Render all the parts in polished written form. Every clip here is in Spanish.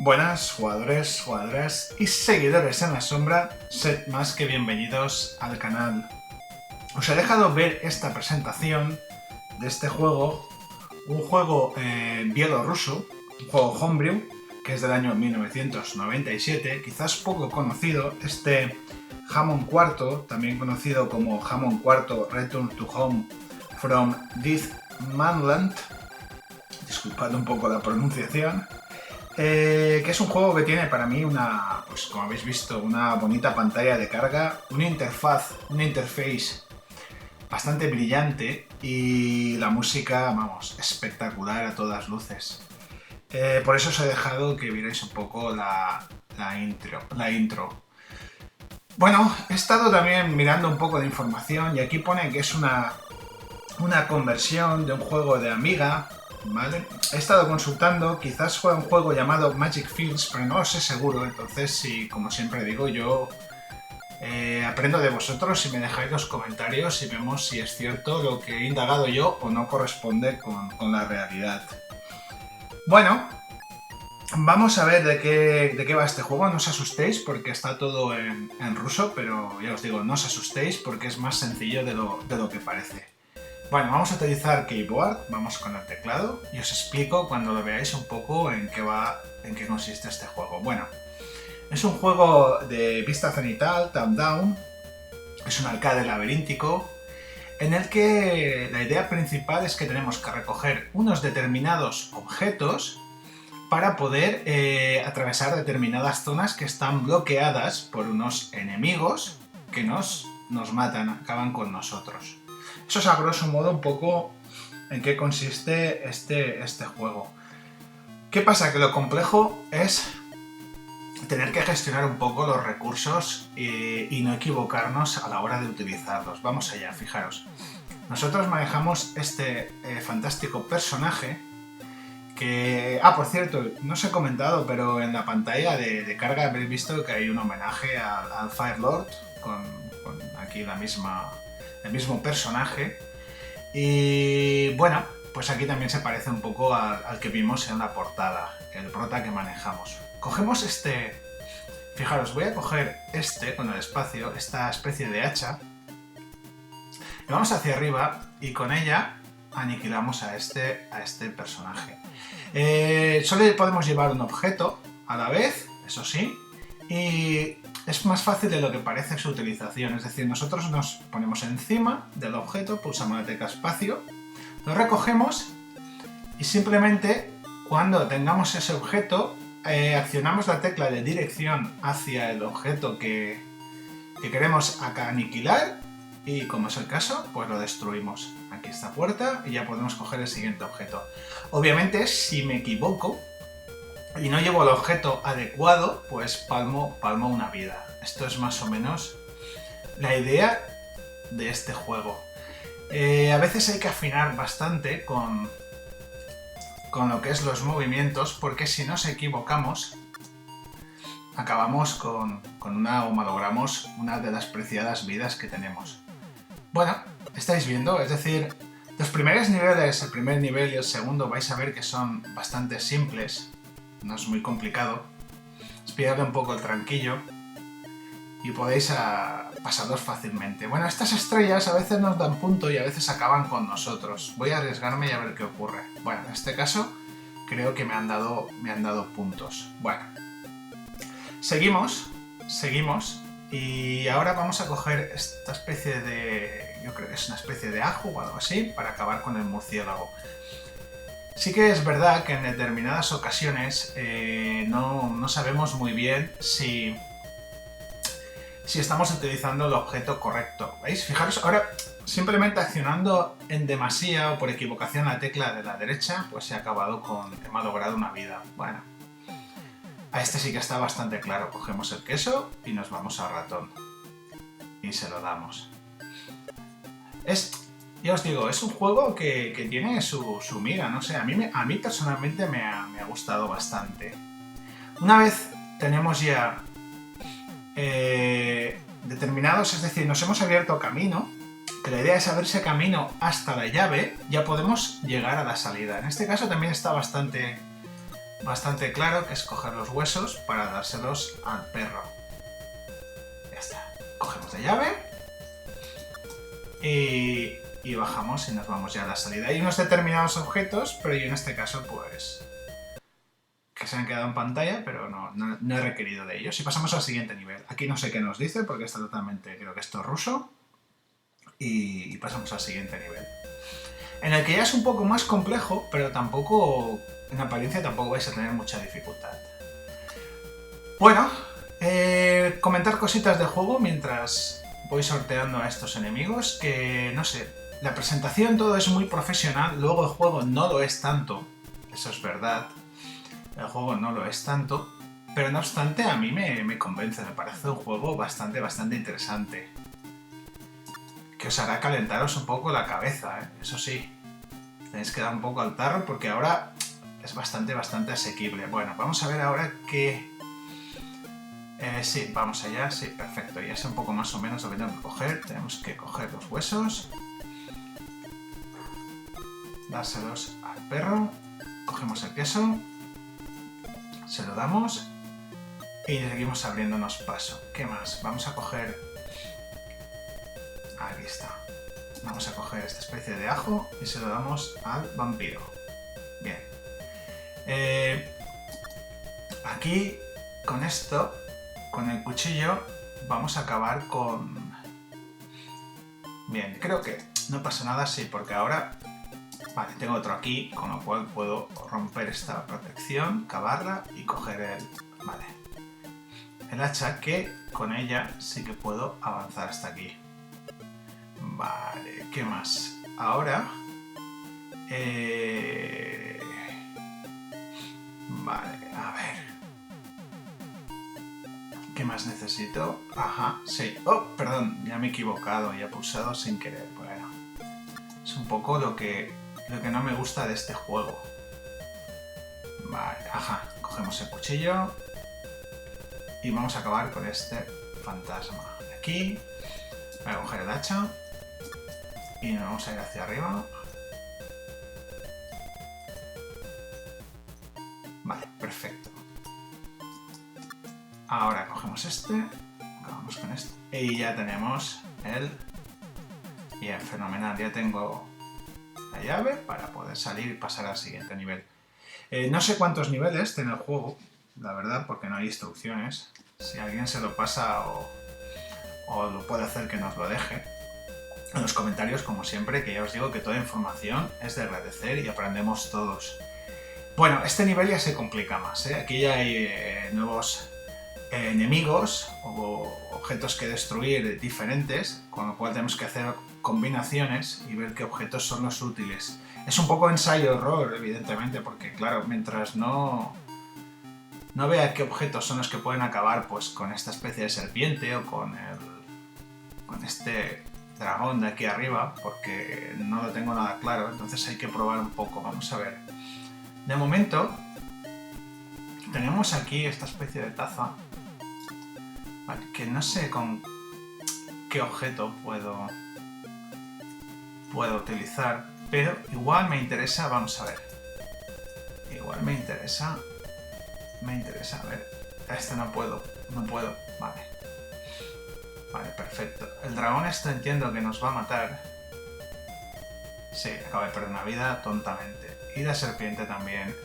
Buenas jugadores, jugadoras y seguidores en la sombra, sed más que bienvenidos al canal. Os he dejado ver esta presentación de este juego, un juego bielorruso, un juego homebrew, que es del año 1997, quizás poco conocido, este Hammond IV, también conocido como Hammond IV Return to Home from Death Manland, disculpad un poco la pronunciación, que es un juego que tiene para mí una, pues como habéis visto, una bonita pantalla de carga, una interface bastante brillante y la música, vamos, espectacular a todas luces. Por eso os he dejado que vierais un poco la intro. Bueno, he estado también mirando un poco de información y aquí pone que es una conversión de un juego de Amiga. ¿Vale? He estado consultando, quizás fue un juego llamado Magic Fields, pero no lo sé seguro, entonces sí, como siempre digo, yo aprendo de vosotros y me dejáis los comentarios y vemos si es cierto lo que he indagado yo o no corresponde con la realidad. Bueno, vamos a ver de qué va este juego, no os asustéis porque está todo en ruso, pero ya os digo, no os asustéis porque es más sencillo de lo que parece. Bueno, vamos a utilizar Keyboard, vamos con el teclado y os explico cuando lo veáis un poco en qué consiste este juego. Bueno, es un juego de vista cenital, top-down, es un arcade laberíntico en el que la idea principal es que tenemos que recoger unos determinados objetos para poder atravesar determinadas zonas que están bloqueadas por unos enemigos que nos matan, acaban con nosotros. Eso es a grosso modo un poco en qué consiste este juego. ¿Qué pasa? Que lo complejo es tener que gestionar un poco los recursos y no equivocarnos a la hora de utilizarlos. Vamos allá, fijaros. Nosotros manejamos este fantástico personaje que... por cierto, no os he comentado, pero en la pantalla de carga habréis visto que hay un homenaje al Fire Lord con aquí el mismo personaje. Y bueno, pues aquí también se parece un poco al que vimos en la portada, el prota que manejamos. Cogemos fijaros, voy a coger con el espacio, esta especie de hacha, y vamos hacia arriba y con ella aniquilamos a este personaje. Solo podemos llevar un objeto a la vez, eso sí, y es más fácil de lo que parece su utilización, es decir, nosotros nos ponemos encima del objeto, pulsamos la tecla espacio, lo recogemos y simplemente cuando tengamos ese objeto accionamos la tecla de dirección hacia el objeto que queremos aniquilar y, como es el caso, pues lo destruimos. Aquí está puerta y ya podemos coger el siguiente objeto. Obviamente, si me equivoco y no llevo el objeto adecuado, pues palmo una vida. Esto es más o menos la idea de este juego. A veces hay que afinar bastante con lo que es los movimientos, porque si nos equivocamos, acabamos con o malogramos una de las preciadas vidas que tenemos. Bueno, estáis viendo, es decir, los primeros niveles, el primer nivel y el segundo, vais a ver que son bastante simples. No es muy complicado, es pillarle un poco el tranquillo y podéis pasarlos fácilmente. Bueno, estas estrellas a veces nos dan punto y a veces acaban con nosotros. Voy a arriesgarme y a ver qué ocurre. Bueno, en este caso creo que me han dado puntos. Bueno, seguimos y ahora vamos a coger esta especie de... yo creo que es una especie de ajo o algo así para acabar con el murciélago. Sí que es verdad que en determinadas ocasiones no sabemos muy bien si estamos utilizando el objeto correcto. ¿Veis? Fijaros, ahora simplemente accionando en demasía o por equivocación la tecla de la derecha, pues he malogrado una vida. Bueno, a este sí que está bastante claro. Cogemos el queso y nos vamos al ratón. Y se lo damos. Ya os digo, es un juego que tiene su miga, no sé, a mí personalmente me ha gustado bastante. Una vez tenemos ya determinados, es decir, nos hemos abierto camino, que la idea es abrirse camino hasta la llave, ya podemos llegar a la salida. En este caso también está bastante bastante claro, que es coger los huesos para dárselos al perro. Ya está. Cogemos la llave y bajamos y nos vamos ya a la salida. Hay unos determinados objetos, pero yo en este caso pues que se han quedado en pantalla, pero no he requerido de ellos. Y pasamos al siguiente nivel. Aquí no sé qué nos dice porque está totalmente, creo que esto es ruso. Y pasamos al siguiente nivel, en el que ya es un poco más complejo, pero tampoco, en apariencia tampoco vais a tener mucha dificultad. Bueno, comentar cositas del juego mientras voy sorteando a estos enemigos, que no sé, la presentación todo es muy profesional, luego el juego no lo es tanto, eso es verdad, el juego no lo es tanto, pero no obstante a mí me convence, me parece un juego bastante interesante. Que os hará calentaros un poco la cabeza, ¿eh? Eso sí, tenéis que dar un poco al tarro porque ahora es bastante asequible. Bueno, vamos a ver ahora qué... sí, vamos allá, sí, perfecto. Ya sé un poco más o menos lo que tengo que coger. Tenemos que coger los huesos, dárselos al perro, cogemos el queso, se lo damos y seguimos abriéndonos paso. ¿Qué más? Vamos a coger... Aquí está. Vamos a coger esta especie de ajo y se lo damos al vampiro. Bien. Aquí, con esto, con el cuchillo, vamos a acabar con... Bien, creo que no pasa nada, sí, porque ahora... Vale, tengo otro aquí, con lo cual puedo romper esta protección, cavarla y coger el... Vale. El hacha, que con ella sí que puedo avanzar hasta aquí. Vale, ¿qué más? Ahora... Vale, a ver... ¿Qué más necesito? Ajá, sí. Oh, perdón, ya me he equivocado, ya he pulsado sin querer. Bueno, es un poco lo que no me gusta de este juego. Vale, ajá, cogemos el cuchillo y vamos a acabar con este fantasma. Aquí, voy a coger el hacha y nos vamos a ir hacia arriba. Vale, perfecto. Ahora cogemos este, acabamos con este y ya tenemos el... Bien, fenomenal, ya tengo la llave para poder salir y pasar al siguiente nivel. No sé cuántos niveles tiene el juego, la verdad, porque no hay instrucciones. Si alguien se lo pasa o lo puede hacer, que nos lo deje en los comentarios, como siempre, que ya os digo que toda información es de agradecer y aprendemos todos. Bueno, este nivel ya se complica más, ¿eh? Aquí ya hay nuevos enemigos o objetos que destruir diferentes, con lo cual tenemos que hacer combinaciones y ver qué objetos son los útiles. Es un poco ensayo-error, evidentemente, porque claro, mientras no vea qué objetos son los que pueden acabar pues con esta especie de serpiente o con este dragón de aquí arriba, porque no lo tengo nada claro, entonces hay que probar un poco. Vamos a ver. De momento tenemos aquí esta especie de taza, vale, que no sé con qué objeto puedo utilizar, pero igual me interesa. Vamos a ver, igual me interesa, a ver, este no puedo, vale, perfecto. El dragón este entiendo que nos va a matar, sí, acabo de perder una vida tontamente, y la serpiente también.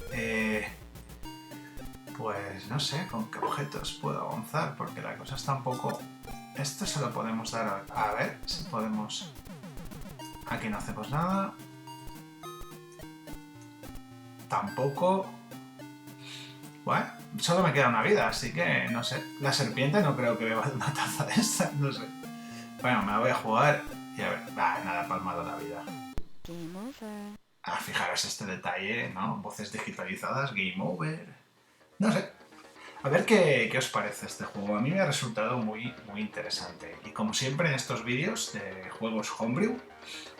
Pues no sé con qué objetos puedo avanzar, porque la cosa está un poco... Esto se lo podemos dar a ver si podemos... Aquí no hacemos nada. Tampoco. Bueno, solo me queda una vida, así que no sé. La serpiente no creo que beba una taza de esta, no sé. Bueno, me la voy a jugar y a ver. Nada, palmado la vida. Game over. Fijaros este detalle, ¿no? Voces digitalizadas, game over. No sé. A ver qué os parece este juego. A mí me ha resultado muy interesante. Y como siempre en estos vídeos de juegos homebrew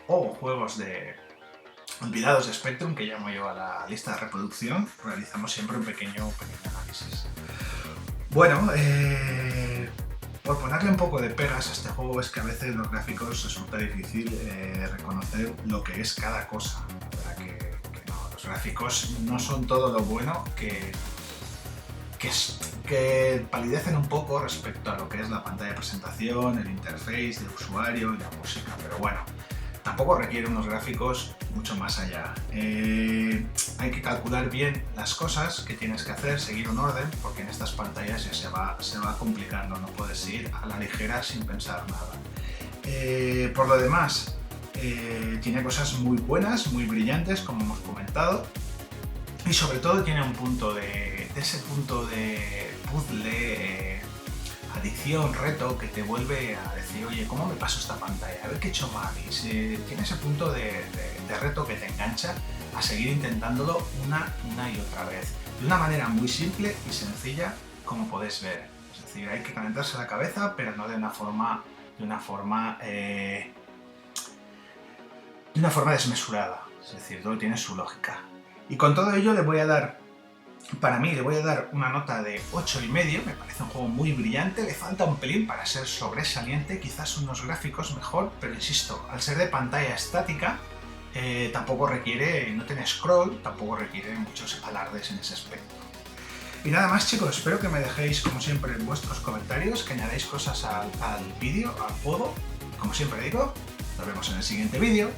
o juegos de olvidados de Spectrum, que llamo yo a la lista de reproducción, realizamos siempre un pequeño análisis. Bueno, por ponerle un poco de pegas a este juego es que a veces los gráficos resulta difícil reconocer lo que es cada cosa. La verdad que no, los los gráficos no son todo lo bueno que palidecen un poco respecto a lo que es la pantalla de presentación, el interface del usuario y la música, pero bueno, tampoco requiere unos gráficos mucho más allá. Hay que calcular bien las cosas que tienes que hacer, seguir un orden, porque en estas pantallas ya se va complicando, no puedes ir a la ligera sin pensar nada. Por lo demás, tiene cosas muy buenas, muy brillantes, como hemos comentado, y sobre todo tiene un punto de ese punto de puzzle, adicción, reto, que te vuelve a decir, oye, ¿cómo me paso esta pantalla? A ver qué he hecho mal. Y tiene ese punto de reto que te engancha a seguir intentándolo una y otra vez. De una manera muy simple y sencilla, como podéis ver. Es decir, hay que calentarse la cabeza, pero no de una forma desmesurada. Es decir, todo tiene su lógica. Y con todo ello le voy a dar una nota de 8,5, me parece un juego muy brillante, le falta un pelín para ser sobresaliente, quizás unos gráficos mejor, pero insisto, al ser de pantalla estática, tampoco requiere, no tiene scroll, tampoco requiere muchos alardes en ese aspecto. Y nada más, chicos, espero que me dejéis como siempre en vuestros comentarios, que añadáis cosas al vídeo, al juego. Como siempre digo, nos vemos en el siguiente vídeo.